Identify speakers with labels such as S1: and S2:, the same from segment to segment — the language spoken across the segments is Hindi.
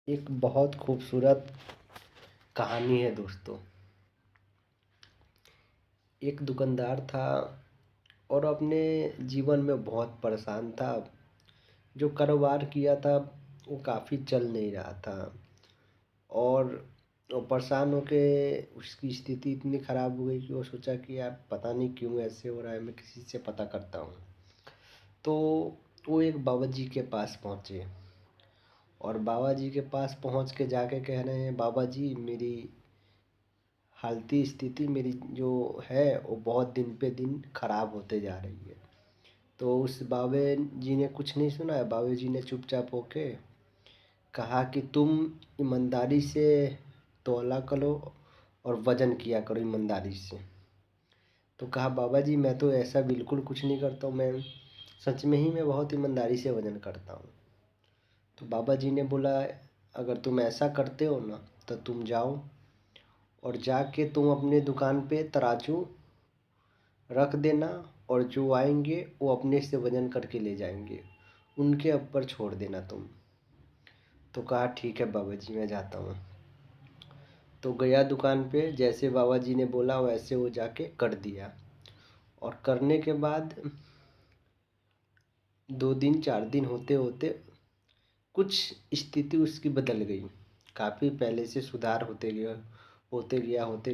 S1: एक बहुत खूबसूरत कहानी है दोस्तों। एक दुकानदार था और अपने जीवन में बहुत परेशान था। जो कारोबार किया था वो काफ़ी चल नहीं रहा था और वो परेशान होके उसकी स्थिति इतनी ख़राब हो गई कि वो सोचा कि यार पता नहीं क्यों ऐसे हो रहा है, मैं किसी से पता करता हूँ। तो वो एक बाबा जी के पास पहुँचे और बाबा जी के पास पहुँच के जाके कह रहे हैं, बाबा जी मेरी हालती स्थिति मेरी जो है वो बहुत दिन पे दिन खराब होते जा रही है। तो उस बाबे जी ने कुछ नहीं सुना है। बाबा जी ने चुपचाप होके कहा कि तुम ईमानदारी से तौला करो और वज़न किया करो ईमानदारी से। तो कहा बाबा जी मैं तो ऐसा बिल्कुल कुछ नहीं करता हूँ, मैं सच में ही मैं बहुत ईमानदारी से वज़न करता हूँ। तो बाबा जी ने बोला अगर तुम ऐसा करते हो ना तो तुम जाओ और जाके तुम अपने दुकान पे तराजू रख देना और जो आएंगे वो अपने से वज़न करके ले जाएंगे, उनके ऊपर छोड़ देना तुम। तो कहा ठीक है बाबा जी मैं जाता हूँ। तो गया दुकान पे, जैसे बाबा जी ने बोला वैसे वो जाके कर दिया और करने के बाद 2 दिन 4 दिन होते होते कुछ स्थिति उसकी बदल गई। काफ़ी पहले से सुधार होते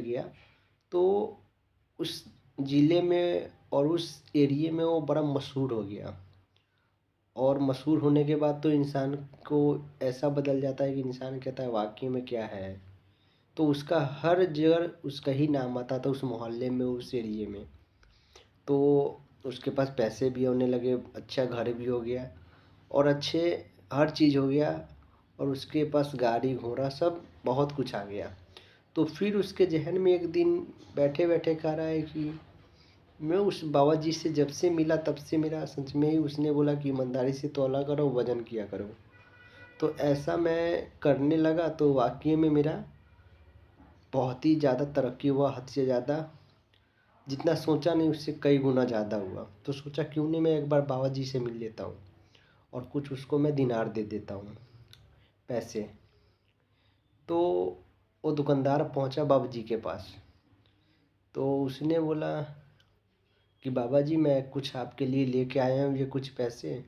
S1: गया। तो उस ज़िले में और उस एरिये में वो बड़ा मशहूर हो गया और मशहूर होने के बाद तो इंसान को ऐसा बदल जाता है कि इंसान कहता है वाकई में क्या है। तो उसका हर जगह उसका ही नाम आता था उस मोहल्ले में, उस एरिये में। तो उसके पास पैसे भी होने लगे, अच्छा घर भी हो गया और अच्छे हर चीज़ हो गया और उसके पास गाड़ी घोड़ा सब बहुत कुछ आ गया। तो फिर उसके ज़हन में एक दिन बैठे बैठे कह रहा है कि मैं उस बाबा जी से जब से मिला तब से मेरा सच में ही उसने बोला कि ईमानदारी से तौला करो वज़न किया करो। तो ऐसा मैं करने लगा तो वाकई में मेरा बहुत ही ज़्यादा तरक्की हुआ, हद से ज़्यादा। जितना सोचा नहीं उससे कई गुना ज़्यादा हुआ। तो सोचा क्यों नहीं मैं एक बार बाबा जी से मिल लेता हूँ और कुछ उसको मैं दिनार दे देता हूँ, पैसे। तो वो दुकानदार पहुँचा बाबा जी के पास। तो उसने बोला कि बाबा जी मैं कुछ आपके लिए लेके आया हूँ, ये कुछ पैसे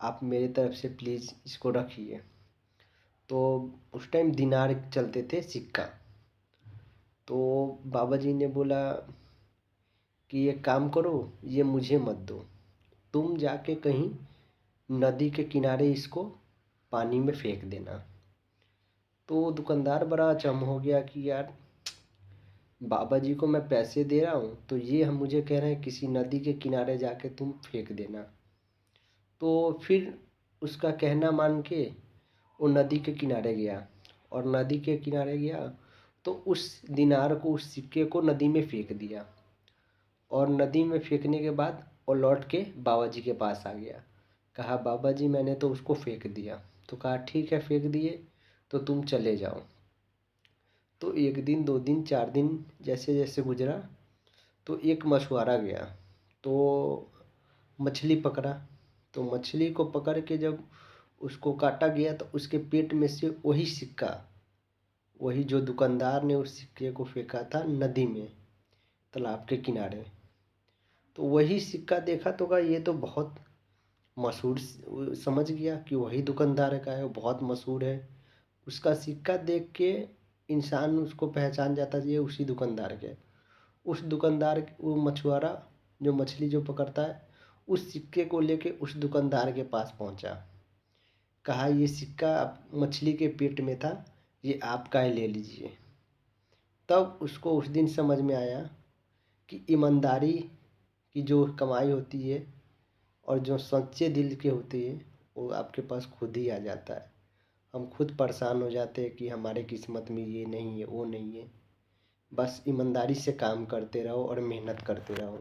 S1: आप मेरी तरफ से प्लीज़ इसको रखिए। तो उस टाइम दिनार चलते थे, सिक्का। तो बाबा जी ने बोला कि एक काम करो, ये मुझे मत दो, तुम जाके कहीं नदी के किनारे इसको पानी में फेंक देना। तो दुकानदार बड़ा अचंभ हो गया कि यार बाबा जी को मैं पैसे दे रहा हूँ तो ये हम मुझे कह रहे हैं किसी नदी के किनारे जाके तुम फेंक देना। तो फिर उसका कहना मान के वो नदी के किनारे गया और नदी के किनारे गया तो उस दिनार को, उस सिक्के को नदी में फेंक दिया और नदी में फेंकने के बाद वो लौट के बाबा जी के पास आ गया। कहा बाबा जी मैंने तो उसको फेंक दिया। तो कहा ठीक है फेंक दिए तो तुम चले जाओ। तो 1 दिन 2 दिन 4 दिन जैसे जैसे गुजरा तो एक मछुआरा गया तो मछली पकड़ा। तो मछली को पकड़ के जब उसको काटा गया तो उसके पेट में से वही सिक्का, वही जो दुकानदार ने उस सिक्के को फेंका था नदी में, तालाब के किनारे, तो वही सिक्का देखा तो कहा ये तो बहुत मशहूर, समझ गया कि वही दुकानदार का है, वो बहुत मशहूर है। उसका सिक्का देख के इंसान उसको पहचान जाता है ये उसी दुकानदार के। उस दुकानदार वो मछुआरा जो मछली जो पकड़ता है उस सिक्के को लेके उस दुकानदार के पास पहुंचा। कहा ये सिक्का मछली के पेट में था, ये आपका है, ले लीजिए। तब उसको उस दिन समझ में आया कि ईमानदारी की जो कमाई होती है और जो सच्चे दिल के होते हैं वो आपके पास खुद ही आ जाता है। हम खुद परेशान हो जाते हैं कि हमारे किस्मत में ये नहीं है वो नहीं है। बस ईमानदारी से काम करते रहो और मेहनत करते रहो।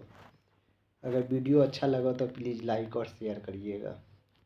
S1: अगर वीडियो अच्छा लगा तो प्लीज़ लाइक और शेयर करिएगा।